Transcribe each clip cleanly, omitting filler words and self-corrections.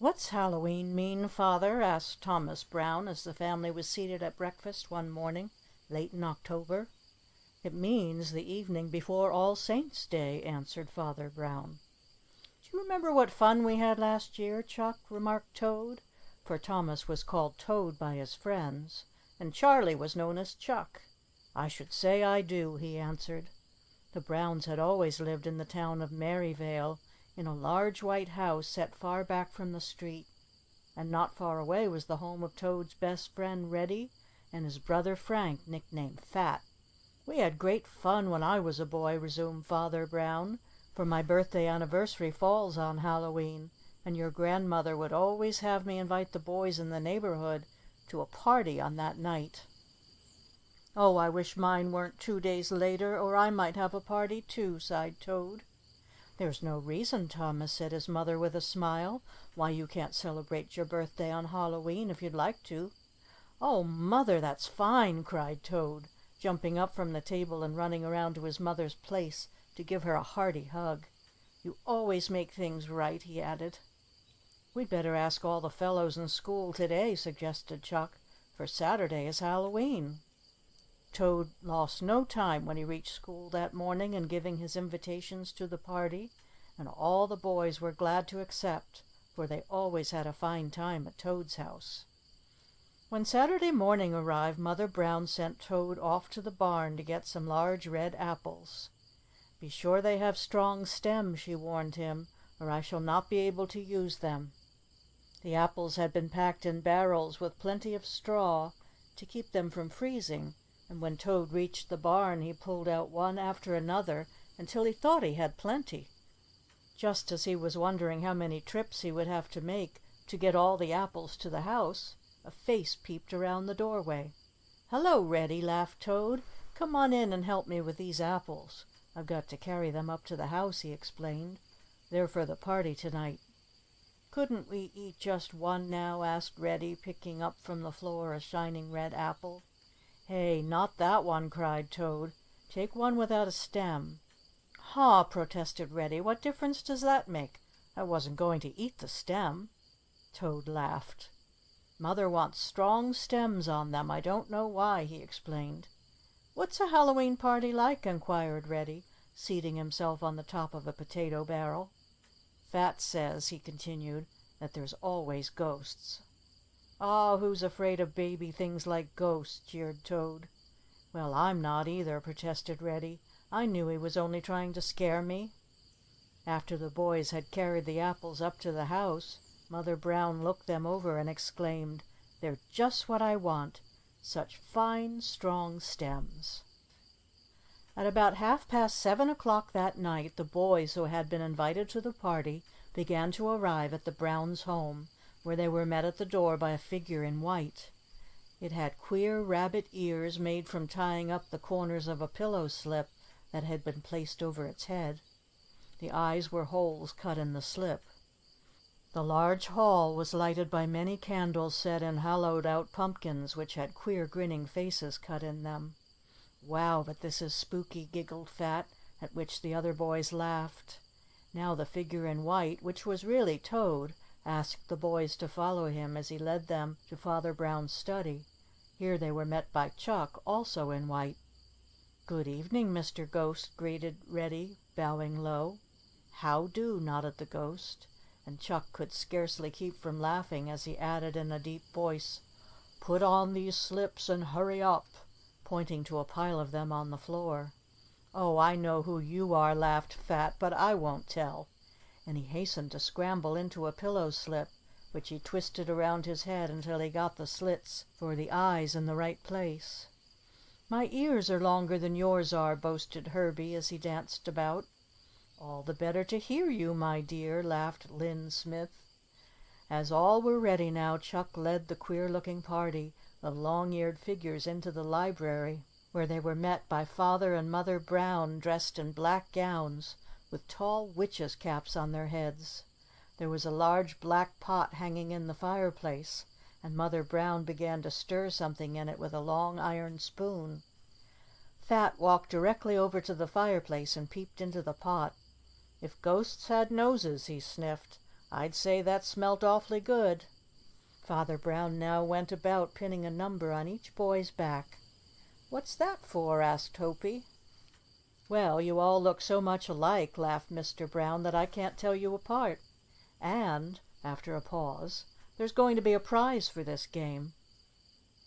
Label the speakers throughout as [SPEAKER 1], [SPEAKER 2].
[SPEAKER 1] "What's Hallowe'en mean, Father?" asked Thomas Brown as the family was seated at breakfast one morning late in October. "It means the evening before All Saints' Day," answered Father Brown. "Do you remember what fun we had last year, Chuck?" remarked Toad, for Thomas was called Toad by his friends, and Charlie was known as Chuck. "I should say I do," he answered. The Browns had always lived in the town of Merryvale, in a large white house set far back from the street, and not far away was the home of Toad's best friend Reddy and his brother Frank, nicknamed Fat. "We had great fun when I was a boy," resumed Father Brown, "for my birthday anniversary falls on Hallowe'en, and your grandmother would always have me invite the boys in the neighborhood to a party on that night." "Oh, I wish mine weren't 2 days later, or I might have a party too," sighed Toad. "There's no reason, Thomas," said his mother with a smile, "why you can't celebrate your birthday on Hallowe'en if you'd like to." "Oh, Mother, that's fine!" cried Toad, jumping up from the table and running around to his mother's place to give her a hearty hug. "You always make things right," he added. "We'd better ask all the fellows in school today," suggested Chuck, "for Saturday is Hallowe'en." Toad lost no time when he reached school that morning in giving his invitations to the party, and all the boys were glad to accept, for they always had a fine time at Toad's house. When Saturday morning arrived, Mother Brown sent Toad off to the barn to get some large red apples. "Be sure they have strong stems," she warned him, "or I shall not be able to use them." The apples had been packed in barrels with plenty of straw to keep them from freezing, and when Toad reached the barn he pulled out one after another until he thought he had plenty. Just as he was wondering how many trips he would have to make to get all the apples to the house, a face peeped around the doorway. "Hello, Reddy," laughed Toad. "Come on in and help me with these apples. I've got to carry them up to the house," he explained. "They're for the party tonight." "Couldn't we eat just one now?" asked Reddy, picking up from the floor a shining red apple. "Hey, not that one!" cried Toad. "Take one without a stem." "Haw!" protested Reddy. "What difference does that make? I wasn't going to eat the stem." Toad laughed. "Mother wants strong stems on them. I don't know why," he explained. "What's a Hallowe'en party like?" inquired Reddy, seating himself on the top of a potato barrel. "Fat says," he continued, "that there's always ghosts." "Aw, who's afraid of baby things like ghosts?" jeered Toad. "Well, I'm not either," protested Reddy. "I knew he was only trying to scare me." After the boys had carried the apples up to the house, Mother Brown looked them over and exclaimed, "They're just what I want. Such fine, strong stems." At about 7:30 that night, the boys who had been invited to the party began to arrive at the Browns' home, where they were met at the door by a figure in white. It had queer rabbit ears made from tying up the corners of a pillow slip that had been placed over its head. The eyes were holes cut in the slip. The large hall was lighted by many candles set in hollowed out pumpkins which had queer grinning faces cut in them. "Wow, but this is spooky," giggled Fat, at which the other boys laughed. Now the figure in white, which was really Toad, asked the boys to follow him as he led them to Father Brown's study. Here they were met by Chuck, also in white. "Good evening, Mr. Ghost," greeted Reddy, bowing low. "How do," nodded the ghost, and Chuck could scarcely keep from laughing as he added in a deep voice, "Put on these slips and hurry up," pointing to a pile of them on the floor. "Oh, I know who you are," laughed Fat, "but I won't tell," and he hastened to scramble into a pillow slip, which he twisted around his head until he got the slits for the eyes in the right place. "My ears are longer than yours are," boasted Herbie as he danced about. "All the better to hear you, my dear," laughed Lynn Smith. As all were ready now, Chuck led the queer-looking party of long-eared figures into the library, where they were met by Father and Mother Brown dressed in black gowns with tall witches' caps on their heads. There was a large black pot hanging in the fireplace, and Mother Brown began to stir something in it with a long iron spoon. Fat walked directly over to the fireplace and peeped into the pot. "If ghosts had noses," he sniffed, I'd say that smelt awfully good." Father Brown now went about pinning a number on each boy's back. "What's that for?" asked Hopey. "Well, you all look so much alike," laughed Mr. Brown, "that I can't tell you apart. And," after a pause, "there's going to be a prize for this game."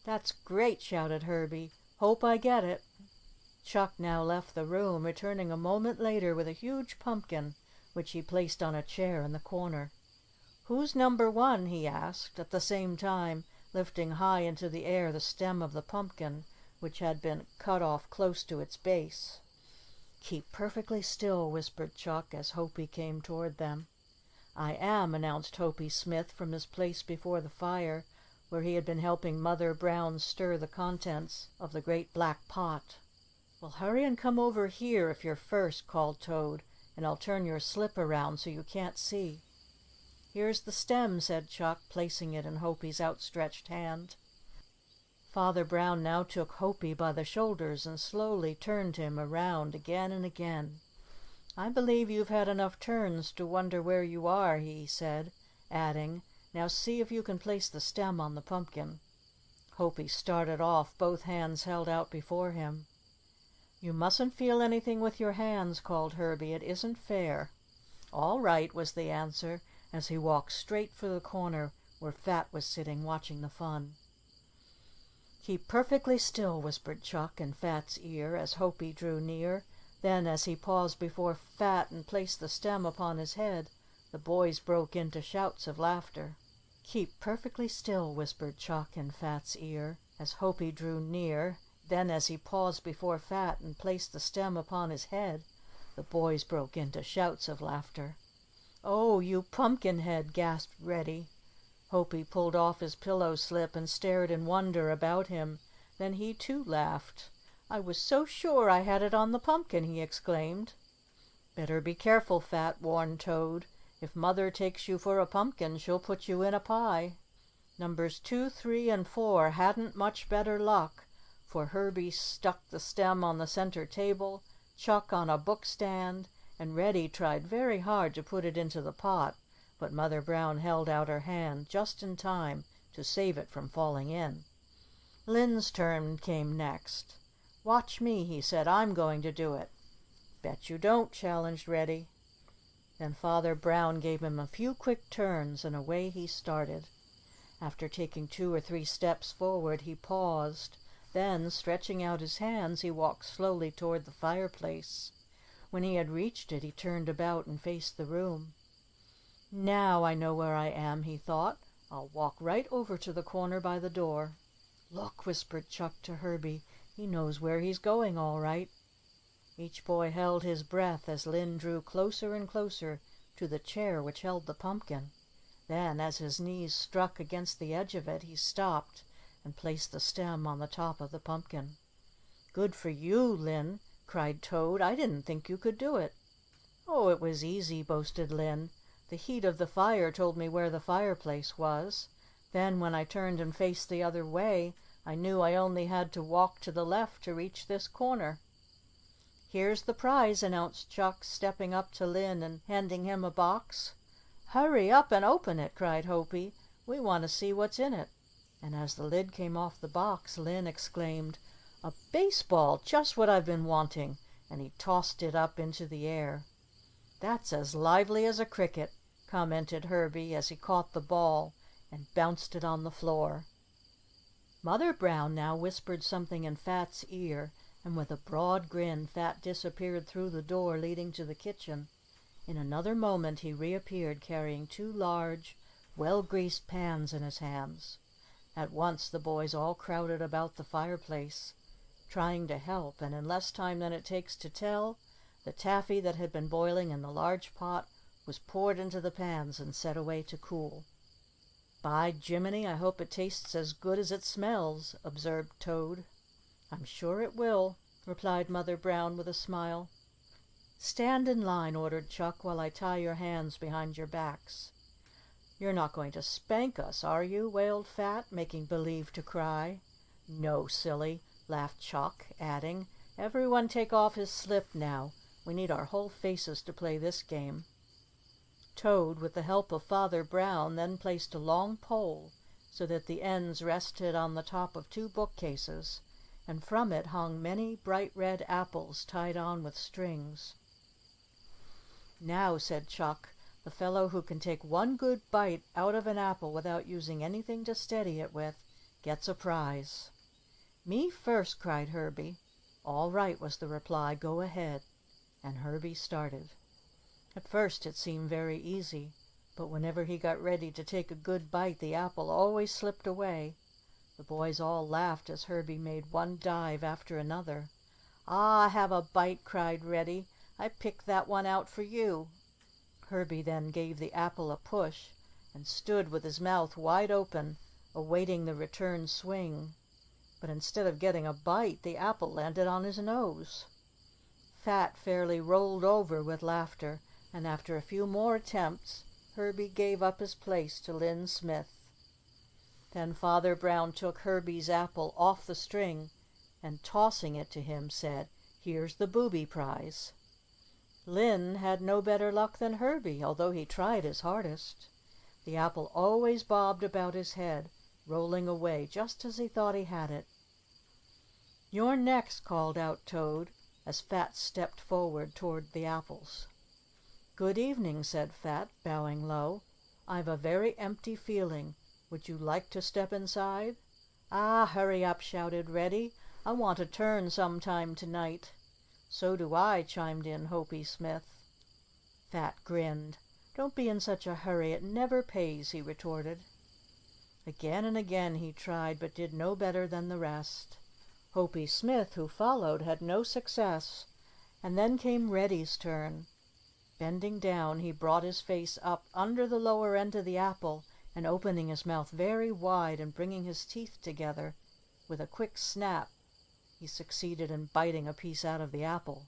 [SPEAKER 1] "That's great!" shouted Herbie. "Hope I get it." Chuck now left the room, returning a moment later with a huge pumpkin, which he placed on a chair in the corner. "Who's number one?" he asked, at the same time lifting high into the air the stem of the pumpkin, which had been cut off close to its base. "Keep perfectly still," whispered Chuck as Hopey came toward them. "I am," announced Hopey Smith from his place before the fire, where he had been helping Mother Brown stir the contents of the great black pot. "Well, hurry and come over here if you're first," called Toad, "and I'll turn your slip around so you can't see." "Here's the stem," said Chuck, placing it in Hopey's outstretched hand. Father Brown now took Hopey by the shoulders and slowly turned him around again and again. "I believe you've had enough turns to wonder where you are," he said, adding, "Now see if you can place the stem on the pumpkin." Hopey started off, both hands held out before him. "You mustn't feel anything with your hands," called Herbie. "It isn't fair." "All right," was the answer, as he walked straight for the corner where Fat was sitting watching the fun. "Keep perfectly still," whispered Chuck in Fat's ear as Hopey drew near. Then, as he paused before Fat and placed the stem upon his head, the boys broke into shouts of laughter. "Keep perfectly still," whispered Chuck in Fat's ear as Hopey drew near. Then, as he paused before Fat and placed the stem upon his head, the boys broke into shouts of laughter. "Oh, you pumpkinhead!" gasped Reddy. Hopey pulled off his pillow slip and stared in wonder about him. Then he too laughed. "I was so sure I had it on the pumpkin!" he exclaimed. "Better be careful, Fat," warned Toad. "If Mother takes you for a pumpkin, she'll put you in a pie." Numbers 2, 3, and 4 hadn't much better luck, for Herbie stuck the stem on the center table, Chuck on a book stand, and Reddy tried very hard to put it into the pot, but Mother Brown held out her hand just in time to save it from falling in. Lynn's turn came next. "Watch me," he said. "I'm going to do it." "Bet you don't," challenged Reddy. Then Father Brown gave him a few quick turns, and away he started. After taking 2 or 3 steps forward, he paused. Then, stretching out his hands, he walked slowly toward the fireplace. When he had reached it, he turned about and faced the room. "Now I know where I am," he thought. "I'll walk right over to the corner by the door." "Look," whispered Chuck to Herbie. "He knows where he's going, all right." Each boy held his breath as Lynn drew closer and closer to the chair which held the pumpkin. Then, as his knees struck against the edge of it, he stopped and placed the stem on the top of the pumpkin. "Good for you, Lynn!" cried Toad. "I didn't think you could do it." "Oh, it was easy," boasted Lynn. "The heat of the fire told me where the fireplace was. Then, when I turned and faced the other way, I knew I only had to walk to the left to reach this corner." "Here's the prize," announced Chuck, stepping up to Lynn and handing him a box. "Hurry up and open it," cried Hopey. "We want to see what's in it." And as the lid came off the box, Lynn exclaimed, "A baseball! Just what I've been wanting!" and he tossed it up into the air. "That's as lively as a cricket," commented Herbie as he caught the ball and bounced it on the floor. Mother Brown now whispered something in Fat's ear, and with a broad grin Fat disappeared through the door leading to the kitchen. In another moment he reappeared carrying 2 large, well-greased pans in his hands. At once the boys all crowded about the fireplace, trying to help, and in less time than it takes to tell, the taffy that had been boiling in the large pot was poured into the pans and set away to cool. "By Jiminy, I hope it tastes as good as it smells," observed Toad. "I'm sure it will," replied Mother Brown with a smile. "Stand in line," ordered Chuck, "while I tie your hands behind your backs." "You're not going to spank us, are you?" wailed Fat, making believe to cry. "No, silly," laughed Chuck, adding, "Everyone take off his slip now. We need our whole faces to play this game." Toad, with the help of Father Brown, then placed a long pole so that the ends rested on the top of two bookcases, and from it hung many bright red apples tied on with strings. "Now," said Chuck, "the fellow who can take one good bite out of an apple without using anything to steady it with gets a prize." "Me first," cried Herbie. "All right," was the reply. "Go ahead." And Herbie started. At first it seemed very easy, but whenever he got ready to take a good bite, the apple always slipped away. The boys all laughed as Herbie made one dive after another. "Ah, have a bite!" cried Reddy. "I picked that one out for you." Herbie then gave the apple a push and stood with his mouth wide open, awaiting the return swing. But instead of getting a bite, the apple landed on his nose. Fat fairly rolled over with laughter, and after a few more attempts, Herbie gave up his place to Lynn Smith. Then Father Brown took Herbie's apple off the string and, tossing it to him, said, "Here's the booby prize." Lynn had no better luck than Herbie, although he tried his hardest. The apple always bobbed about his head, rolling away just as he thought he had it. "You're next," called out Toad, as Fat stepped forward toward the apples. "Good evening," said Fat, bowing low. "I've a very empty feeling. Would you like to step inside?" "Ah, hurry up," shouted Reddy. "I want a turn sometime tonight." "So do I," chimed in Hopey Smith. Fat grinned. "Don't be in such a hurry. It never pays," he retorted. Again and again he tried, but did no better than the rest. Hopey Smith, who followed, had no success, and then came Reddy's turn. Bending down, he brought his face up under the lower end of the apple, and opening his mouth very wide and bringing his teeth together, with a quick snap, he succeeded in biting a piece out of the apple.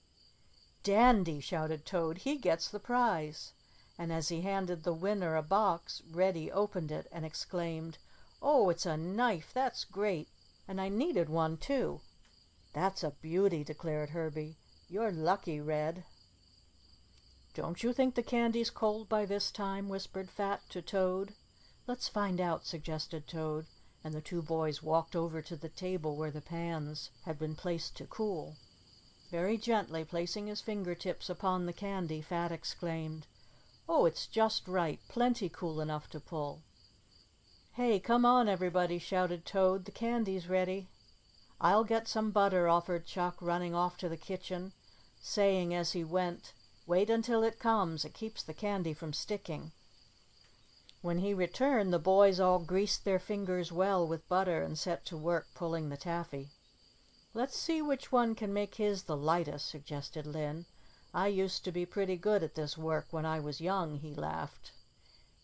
[SPEAKER 1] "Dandy!" shouted Toad. "He gets the prize!" And as he handed the winner a box, Reddy opened it and exclaimed, "Oh, it's a knife! That's great! And I needed one, too." "That's a beauty!" declared Herbie. "You're lucky, Red." "Don't you think the candy's cold by this time?" whispered Fat to Toad. "Let's find out," suggested Toad, and the two boys walked over to the table where the pans had been placed to cool. Very gently placing his fingertips upon the candy, Fat exclaimed, "Oh, it's just right, plenty cool enough to pull." "Hey, come on, everybody," shouted Toad. "The candy's ready." "I'll get some butter," offered Chuck, running off to the kitchen, saying as he went, "Wait until it comes. It keeps the candy from sticking." When he returned, the boys all greased their fingers well with butter and set to work pulling the taffy. "Let's see which one can make his the lightest," suggested Lynn. "I used to be pretty good at this work when I was young," he laughed.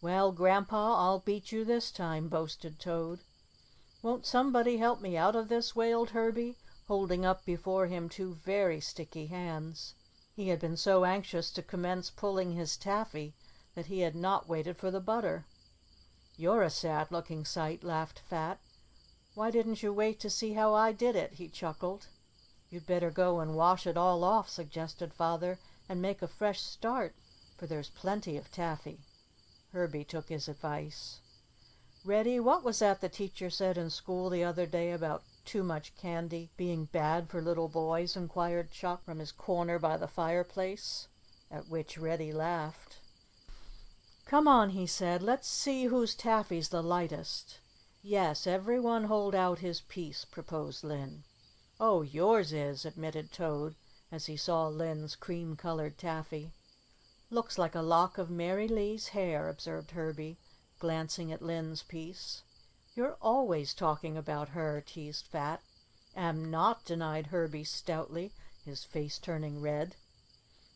[SPEAKER 1] "Well, Grandpa, I'll beat you this time," boasted Toad. "Won't somebody help me out of this?" wailed Herbie, holding up before him two very sticky hands. He had been so anxious to commence pulling his taffy that he had not waited for the butter. "You're a sad-looking sight," laughed Fat. "Why didn't you wait to see how I did it?" he chuckled. "You'd better go and wash it all off," suggested Father, "and make a fresh start, for there's plenty of taffy." Herbie took his advice. "Reddy, what was that the teacher said in school the other day about too much candy being bad for little boys?" inquired Chuck from his corner by the fireplace, at which Reddy laughed. "Come on," he said. "Let's see whose taffy's the lightest." "Yes, everyone hold out his piece," proposed Lynn. "Oh, yours is," admitted Toad, as he saw Lynn's cream-colored taffy. "Looks like a lock of Mary Lee's hair," observed Herbie, glancing at Lynn's piece. "You're always talking about her," teased Fat. "Am not," denied Herbie stoutly, his face turning red.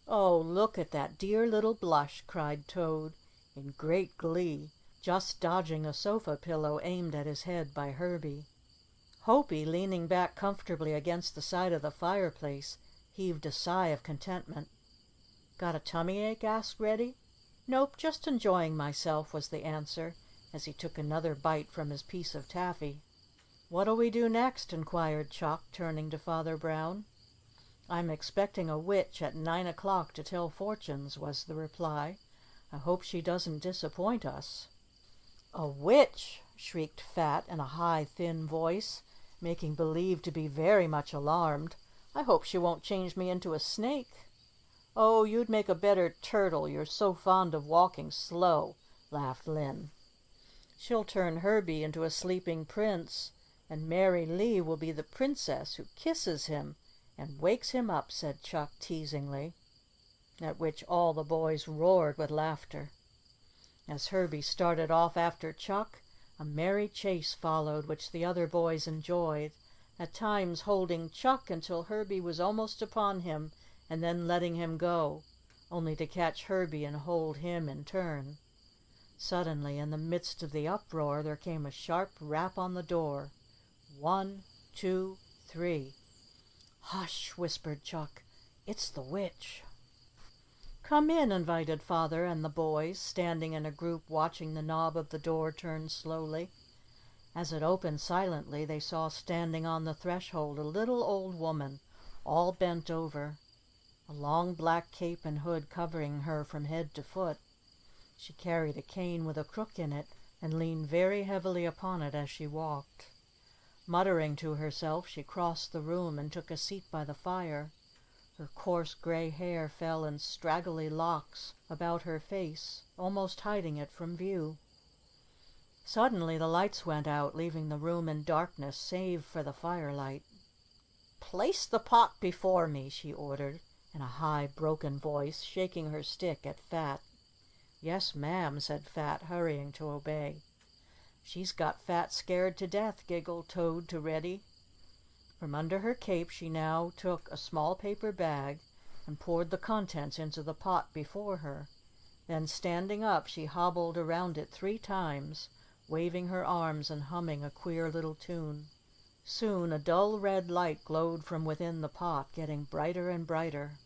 [SPEAKER 1] "Oh, look at that dear little blush!" cried Toad in great glee, just dodging a sofa pillow aimed at his head by Herbie. Hopey, leaning back comfortably against the side of the fireplace, heaved a sigh of contentment. "Got a tummy ache?" asked Reddy. "Nope, just enjoying myself," was the answer, as he took another bite from his piece of taffy. "What'll we do next?" inquired Chuck, turning to Father Brown. "I'm expecting a witch at 9 o'clock to tell fortunes," was the reply. I hope she doesn't disappoint us." "A witch!" shrieked Fat in a high, thin voice, making believe to be very much alarmed. "I hope she won't change me into a snake." "Oh, you'd make a better turtle, you're so fond of walking slow," laughed Linn. "She'll turn Herbie into a sleeping prince, and Mary Lee will be the princess who kisses him and wakes him up," said Chuck teasingly, at which all the boys roared with laughter. As Herbie started off after Chuck, a merry chase followed, which the other boys enjoyed, at times holding Chuck until Herbie was almost upon him and then letting him go, only to catch Herbie and hold him in turn. Suddenly, in the midst of the uproar, there came a sharp rap on the door. 1, 2, 3. "Hush!" whispered Chuck. "It's the witch." "Come in," invited Father and the boys, standing in a group watching the knob of the door turn slowly. As it opened silently, they saw standing on the threshold a little old woman, all bent over, a long black cape and hood covering her from head to foot. She carried a cane with a crook in it and leaned very heavily upon it as she walked. Muttering to herself, she crossed the room and took a seat by the fire. Her coarse gray hair fell in straggly locks about her face, almost hiding it from view. Suddenly the lights went out, leaving the room in darkness save for the firelight. "Place the pot before me," she ordered, in a high, broken voice, shaking her stick at Fat. "Yes, ma'am," said Fat, hurrying to obey. "She's got Fat scared to death," giggled Toad to Reddy. From under her cape she now took a small paper bag and poured the contents into the pot before her. Then, standing up, she hobbled around it 3 times, waving her arms and humming a queer little tune. Soon a dull red light glowed from within the pot, getting brighter and brighter.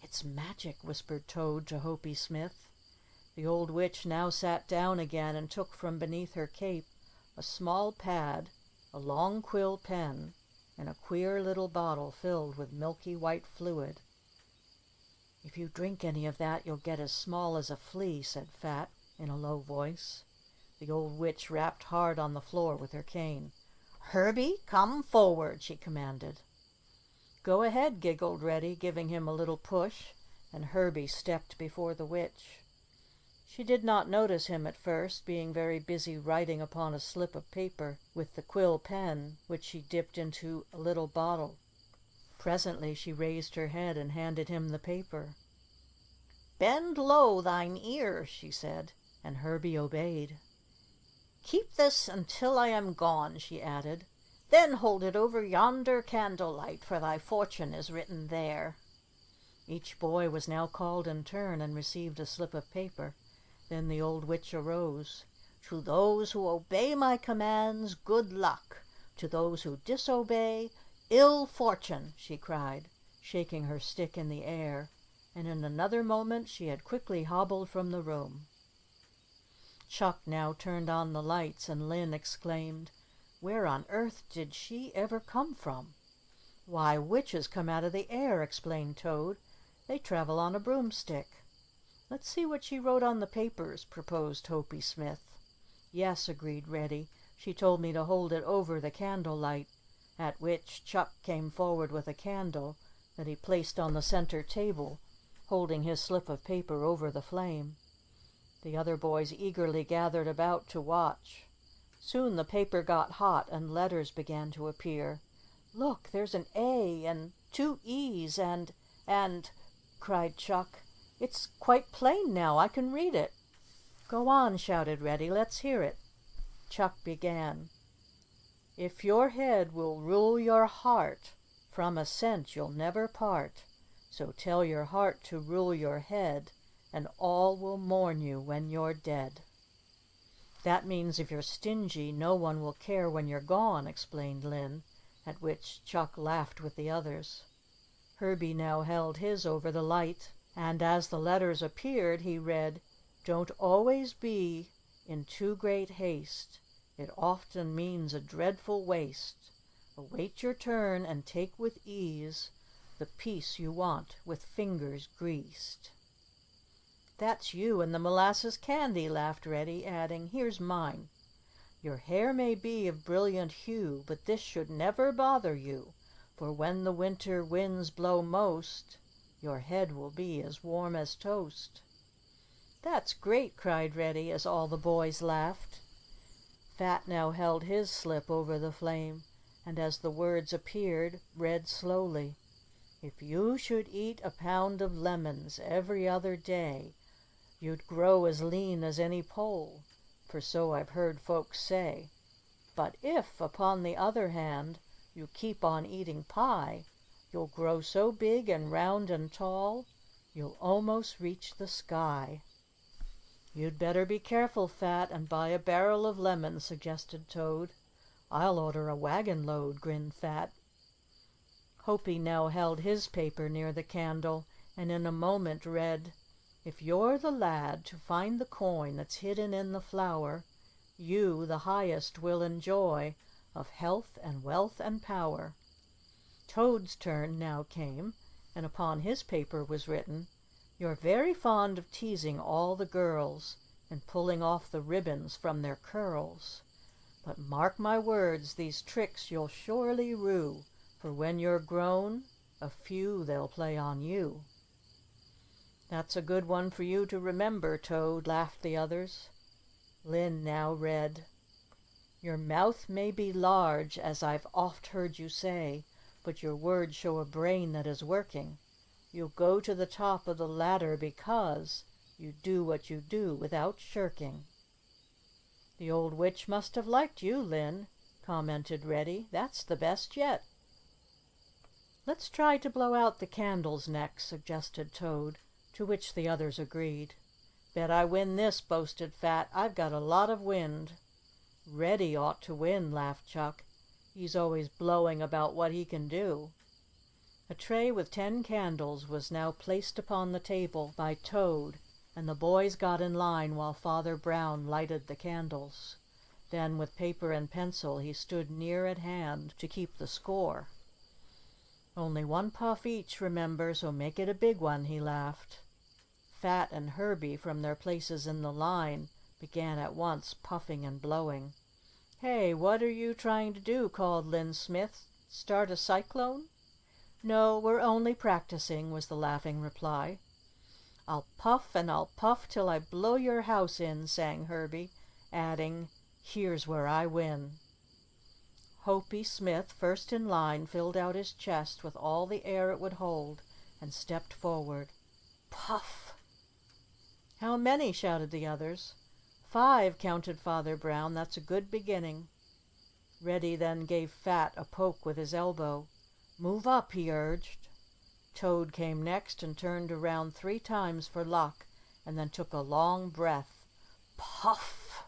[SPEAKER 1] "It's magic," whispered Toad to Hopey Smith. The old witch now sat down again and took from beneath her cape a small pad, a long quill pen, and a queer little bottle filled with milky white fluid. "If you drink any of that, you'll get as small as a flea," said Fat in a low voice. The old witch rapped hard on the floor with her cane. "Herbie, come forward," she commanded. "Go ahead," giggled Reddy, giving him a little push, and Herbie stepped before the witch. She did not notice him at first, being very busy writing upon a slip of paper with the quill pen, which she dipped into a little bottle. Presently she raised her head and handed him the paper. "Bend low thine ear," she said, and Herbie obeyed. "Keep this until I am gone," she added. "Then hold it over yonder candlelight, for thy fortune is written there." Each boy was now called in turn and received a slip of paper. Then the old witch arose. "To those who obey my commands, good luck. To those who disobey, ill fortune," she cried, shaking her stick in the air, and in another moment she had quickly hobbled from the room. Chuck now turned on the lights, and Linn exclaimed, "Where on earth did she ever come from?" "Why, witches come out of the air," explained Toad. "They travel on a broomstick." "Let's see what she wrote on the papers," proposed Hopey Smith. "Yes," agreed Reddy. "She told me to hold it over the candlelight," at which Chuck came forward with a candle that he placed on the center table, holding his slip of paper over the flame. The other boys eagerly gathered about to watch. Soon the paper got hot and letters began to appear. "Look, there's an A and 2 E's and," cried Chuck. "It's quite plain now. I can read it." "Go on," shouted Reddy. "Let's hear it." Chuck began. "If your head will rule your heart, from a cent you'll never part. So tell your heart to rule your head, and all will mourn you when you're dead." "That means if you're stingy, no one will care when you're gone," explained Linn, at which Chuck laughed with the others. Herbie now held his over the light, and as the letters appeared, he read, "Don't always be in too great haste. It often means a dreadful waste. Await your turn and take with ease the peace you want with fingers greased." "That's you and the molasses candy," laughed Reddy, adding, "Here's mine. Your hair may be of brilliant hue, but this should never bother you, for when the winter winds blow most, your head will be as warm as toast." "That's great!" cried Reddy, as all the boys laughed. Fat now held his slip over the flame, and as the words appeared, read slowly, "If you should eat a pound of lemons every other day, you'd grow as lean as any pole, for so I've heard folks say. But if, upon the other hand, you keep on eating pie, you'll grow so big and round and tall, you'll almost reach the sky." "You'd better be careful, Fat, and buy a barrel of lemons," suggested Toad. "I'll order a wagon load," grinned Fat. Hopey now held his paper near the candle, and in a moment read, "If you're the lad to find the coin that's hidden in the flower, you the highest will enjoy of health and wealth and power." Toad's turn now came, and upon his paper was written, "You're very fond of teasing all the girls and pulling off the ribbons from their curls. But mark my words, these tricks you'll surely rue, for when you're grown, a few they'll play on you." "That's a good one for you to remember, Toad," laughed the others. Lynn now read, "Your mouth may be large, as I've oft heard you say, but your words show a brain that is working. You'll go to the top of the ladder because you do what you do without shirking." "The old witch must have liked you, Lynn," commented Reddy. "That's the best yet." "Let's try to blow out the candles next," suggested Toad, to which the others agreed. "Bet I win this," boasted Fat. "I've got a lot of wind." "Reddy ought to win," laughed Chuck. "He's always blowing about what he can do." A tray with 10 candles was now placed upon the table by Toad, and the boys got in line while Father Brown lighted the candles. Then, with paper and pencil, he stood near at hand to keep the score. "Only 1 puff each, remember, so make it a big one," he laughed. Fat and Herbie, from their places in the line, began at once puffing and blowing. "Hey, what are you trying to do?" called Lynn Smith. "Start a cyclone?" "No, we're only practicing," was the laughing reply. "I'll puff and I'll puff till I blow your house in," sang Herbie, adding, "Here's where I win." Hopey Smith, first in line, filled out his chest with all the air it would hold and stepped forward. Puff! "How many?" shouted the others. "5," counted Father Brown. "That's a good beginning." Reddy then gave Fat a poke with his elbow. "Move up," he urged. Toad came next and turned around 3 times for luck, and then took a long breath. Puff!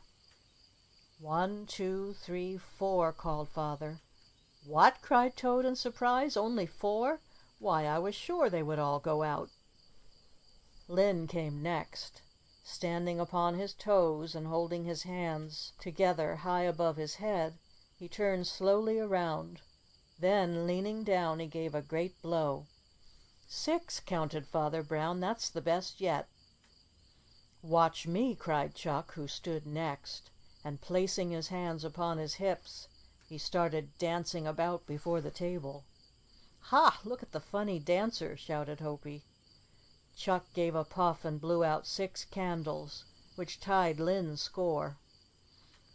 [SPEAKER 1] "1, 2, 3, 4," called Father. "What?" cried Toad in surprise. "Only 4? Why, I was sure they would all go out." Lynn came next. Standing upon his toes and holding his hands together high above his head, he turned slowly around. Then, leaning down, he gave a great blow. 6, counted Father Brown. "That's the best yet." "Watch me," cried Chuck, who stood next, and placing his hands upon his hips, he started dancing about before the table. "Ha! Look at the funny dancer!" shouted Hopey. Chuck gave a puff and blew out 6 candles, which tied Lynn's score.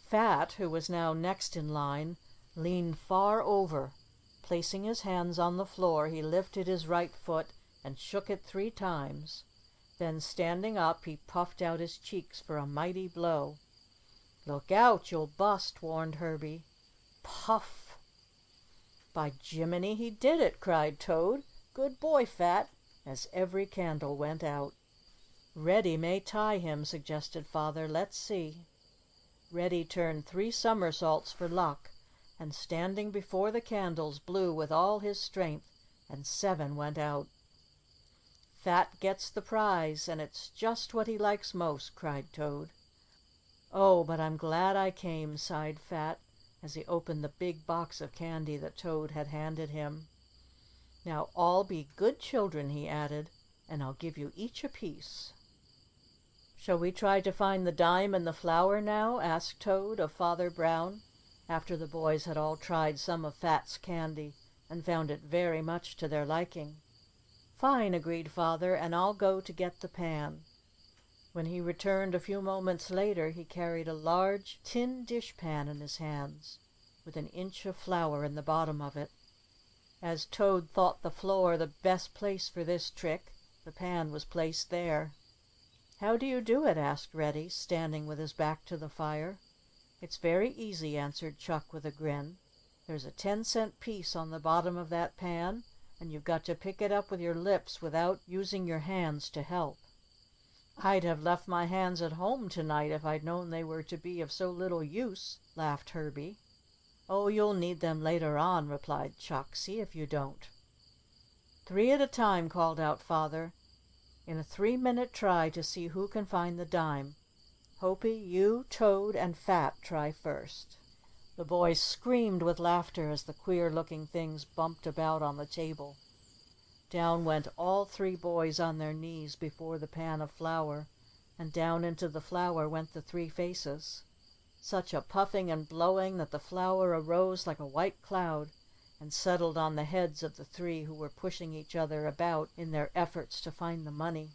[SPEAKER 1] Fat, who was now next in line, leaned far over. Placing his hands on the floor, he lifted his right foot and shook it 3 times. Then, standing up, he puffed out his cheeks for a mighty blow. "Look out, you'll bust," warned Herbie. Puff! "By Jiminy, he did it!" cried Toad. "Good boy, Fat," as every candle went out. "Reddy may tie him," suggested Father. "Let's see." Reddy turned 3 somersaults for luck, and standing before the candles blew with all his strength, and 7 went out. "Fat gets the prize, and it's just what he likes most," cried Toad. "Oh, but I'm glad I came," sighed Fat, as he opened the big box of candy that Toad had handed him. "Now all be good children," he added, "and I'll give you each a piece." "Shall we try to find the dime in the flour now?" asked Toad of Father Brown, after the boys had all tried some of Fat's candy and found it very much to their liking. "Fine," agreed Father, "and I'll go to get the pan." When he returned a few moments later he carried a large tin dishpan in his hands, with an inch of flour in the bottom of it. As Toad thought the floor the best place for this trick, the pan was placed there. "How do you do it?" asked Reddy, standing with his back to the fire. "It's very easy," answered Chuck with a grin. "There's a 10-cent piece on the bottom of that pan, and you've got to pick it up with your lips without using your hands to help." "I'd have left my hands at home tonight if I'd known they were to be of so little use," laughed Herbie. "Oh, you'll need them later on," replied Chuck. "See if you don't." "Three at a time," called out Father, in a 3-minute try to see who can find the dime. "Hopie, you, Toad, and Fat try first." The boys screamed with laughter as the queer-looking things bumped about on the table. Down went all 3 boys on their knees before the pan of flour, and down into the flour went the 3 faces. Such a puffing and blowing that the flour arose like a white cloud and settled on the heads of the 3 who were pushing each other about in their efforts to find the money.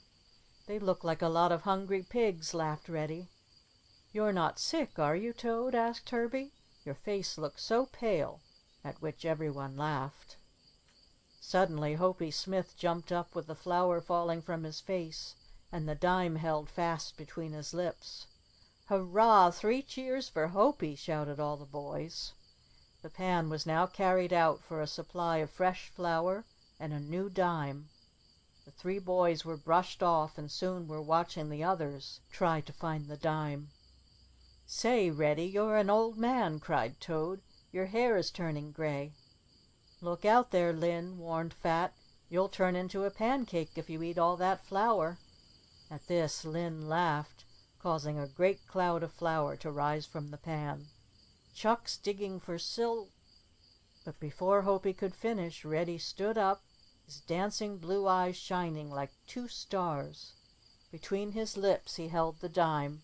[SPEAKER 1] "They look like a lot of hungry pigs," laughed Reddy. "You're not sick, are you, Toad?" asked Herbie. "Your face looks so pale," at which everyone laughed. Suddenly Hopie Smith jumped up with the flour falling from his face and the dime held fast between his lips. "Hurrah! 3 cheers for Hopie!" shouted all the boys. The pan was now carried out for a supply of fresh flour and a new dime. The 3 boys were brushed off and soon were watching the others try to find the dime. "Say, Reddy, you're an old man," cried Toad. "Your hair is turning gray." "Look out there, Lynn," warned Fat. "You'll turn into a pancake if you eat all that flour." At this Lynn laughed, causing a great cloud of flour to rise from the pan. "Chuck's digging for But before Hopie could finish, Reddy stood up, his dancing blue eyes shining like 2 stars. Between his lips he held the dime.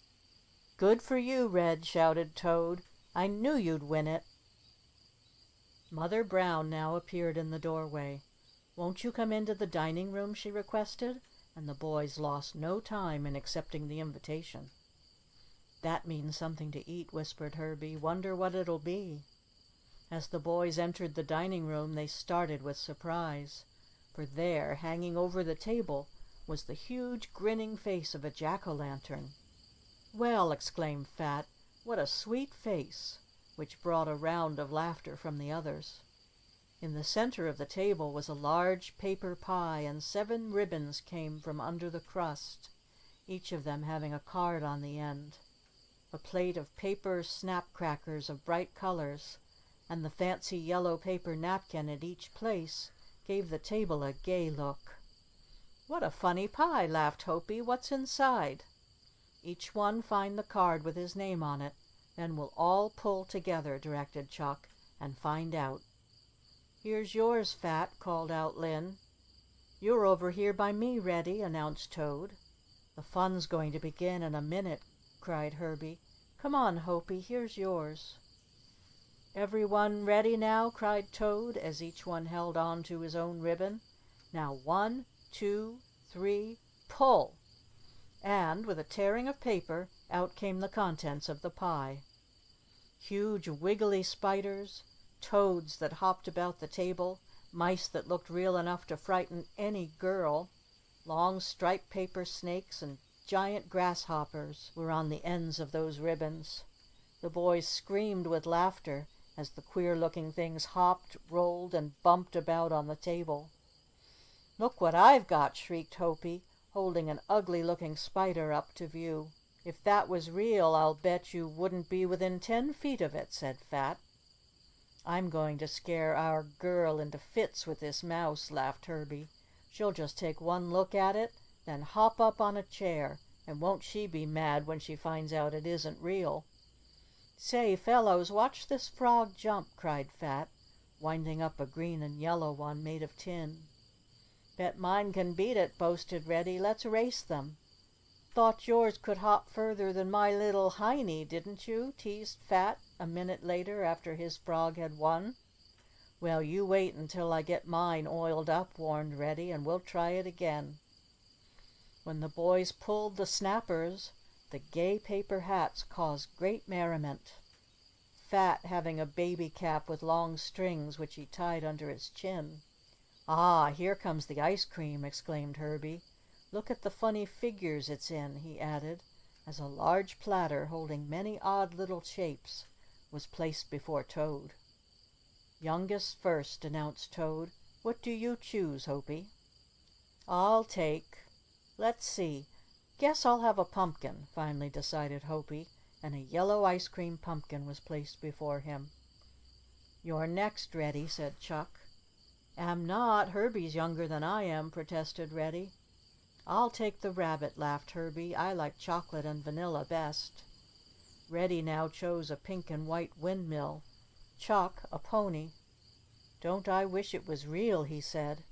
[SPEAKER 1] "Good for you, Red!" shouted Toad. "I knew you'd win it." Mother Brown now appeared in the doorway. "Won't you come into the dining room?" she requested, and the boys lost no time in accepting the invitation. "That means something to eat," whispered Herbie. "Wonder what it'll be." As the boys entered the dining room they started with surprise, for there, hanging over the table, was the huge grinning face of a jack-o'-lantern. "Well," exclaimed Fat, "what a sweet face!" which brought a round of laughter from the others. In the center of the table was a large paper pie, and 7 ribbons came from under the crust, each of them having a card on the end. A plate of paper snap crackers of bright colors and the fancy yellow paper napkin at each place gave the table a gay look. "What a funny pie!" laughed Hopie. "What's inside?" "Each one find the card with his name on it. Then we'll all pull together," directed Chuck, "and find out." "Here's yours, Fat," called out Lynn. "You're over here by me, Reddy," announced Toad. "The fun's going to begin in a minute," cried Herbie. "Come on, Hopie, here's yours." "Everyone ready now?" cried Toad, as each one held on to his own ribbon. "Now 1, 2, 3, pull!" And, with a tearing of paper, out came the contents of the pie. Huge wiggly spiders, toads that hopped about the table, mice that looked real enough to frighten any girl, long striped paper snakes, and giant grasshoppers were on the ends of those ribbons. The boys screamed with laughter as the queer-looking things hopped, rolled, and bumped about on the table. "Look what I've got!" shrieked Hopie, holding an ugly-looking spider up to view. "If that was real, I'll bet you wouldn't be within 10 feet of it," said Fat. "I'm going to scare our girl into fits with this mouse," laughed Herbie. "She'll just take one look at it, then hop up on a chair, and won't she be mad when she finds out it isn't real?" "Say, fellows, watch this frog jump!" cried Fat, winding up a green and yellow one made of tin. "Bet mine can beat it," boasted Reddy. "Let's race them." thought yours could hop further than my little Heiny, didn't you?" teased Fat a minute later after his frog had won. "Well, you wait until I get mine oiled up," warned Reddy, "and we'll try it again." When the boys pulled the snappers, the gay paper hats caused great merriment. Fat having a baby cap with long strings which he tied under his chin. "Ah, here comes the ice cream!" exclaimed Herbie. "Look at the funny figures it's in," he added, as a large platter holding many odd little shapes was placed before Toad. "Youngest first," announced Toad. "What do you choose, Hopey?" "I'll take, let's see, guess I'll have a pumpkin," finally decided Hopey, and a yellow ice cream pumpkin was placed before him. "You're next, Reddy," said Chuck. "Am not. Herbie's younger than I am," protested Reddy. "I'll take the rabbit," laughed Herbie. "I like chocolate and vanilla best." Reddy now chose a pink and white windmill. Chuck a pony. "Don't I wish it was real," he said.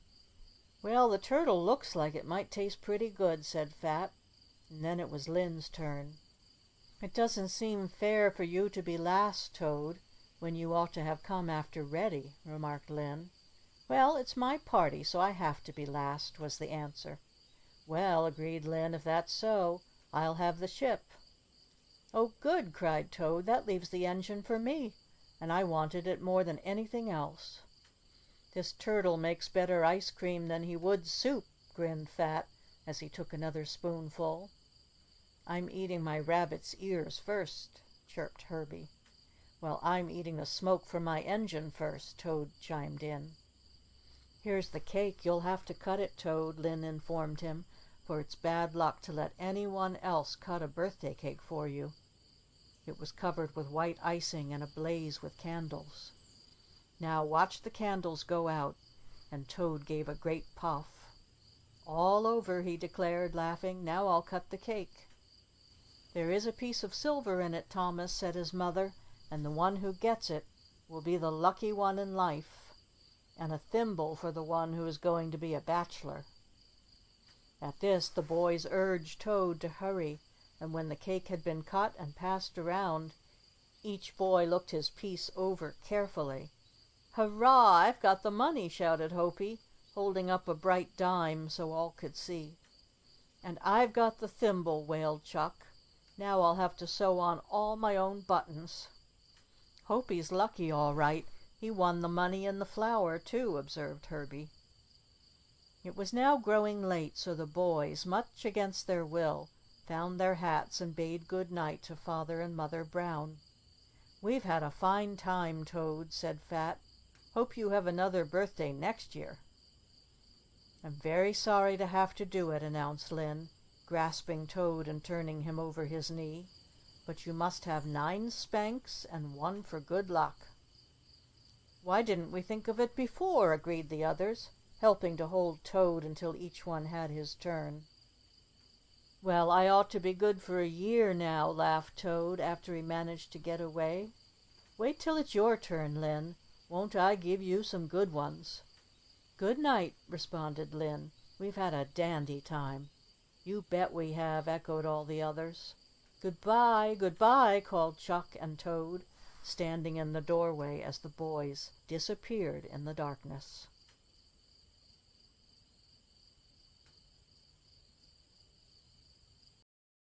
[SPEAKER 1] "Well, the turtle looks like it might taste pretty good," said Fat, and then it was Lynn's turn. "It doesn't seem fair for you to be last, Toad, when you ought to have come after Reddy," remarked Lynn. "Well, it's my party, so I have to be last," was the answer. "Well," agreed Lynn, "if that's so, I'll have the ship." "Oh, good!" cried Toad. "That leaves the engine for me, and I wanted it more than anything else." "This turtle makes better ice cream than he would soup," grinned Fat, as he took another spoonful. "I'm eating my rabbit's ears first," chirped Herbie. "Well, I'm eating the smoke from my engine first," Toad chimed in. "Here's the cake. You'll have to cut it, Toad," Lynn informed him, "for it's bad luck to let anyone else cut a birthday cake for you." It was covered with white icing and ablaze with candles. "Now watch the candles go out," and Toad gave a great puff. "All over," he declared, laughing. "Now I'll cut the cake." "There is a piece of silver in it, Thomas," said his mother, "and the one who gets it will be the lucky one in life, and a thimble for the one who is going to be a bachelor." At this the boys urged Toad to hurry, and when the cake had been cut and passed around, each boy looked his piece over carefully. "Hurrah! I've got the money!" shouted Hopey, holding up a bright dime so all could see. "And I've got the thimble," wailed Chuck. "Now I'll have to sew on all my own buttons." "Hopey's lucky, all right. He won the money and the flour, too," observed Herbie. It was now growing late, so the boys, much against their will, found their hats and bade good night to Father and Mother Brown. "We've had a fine time, Toad," said Fat. "Hope you have another birthday next year." "I'm very sorry to have to do it," announced Lynn, grasping Toad and turning him over his knee. "But you must have 9 spanks and 1 for good luck." "Why didn't we think of it before?" agreed the others, helping to hold Toad until each one had his turn. "Well, I ought to be good for a year now," laughed Toad, after he managed to get away. "Wait till it's your turn, Lynn. Won't I give you some good ones?" "Good night," responded Lynn. "We've had a dandy time." "You bet we have," echoed all the others. "Goodbye, goodbye," called Chuck and Toad, standing in the doorway as the boys disappeared in the darkness.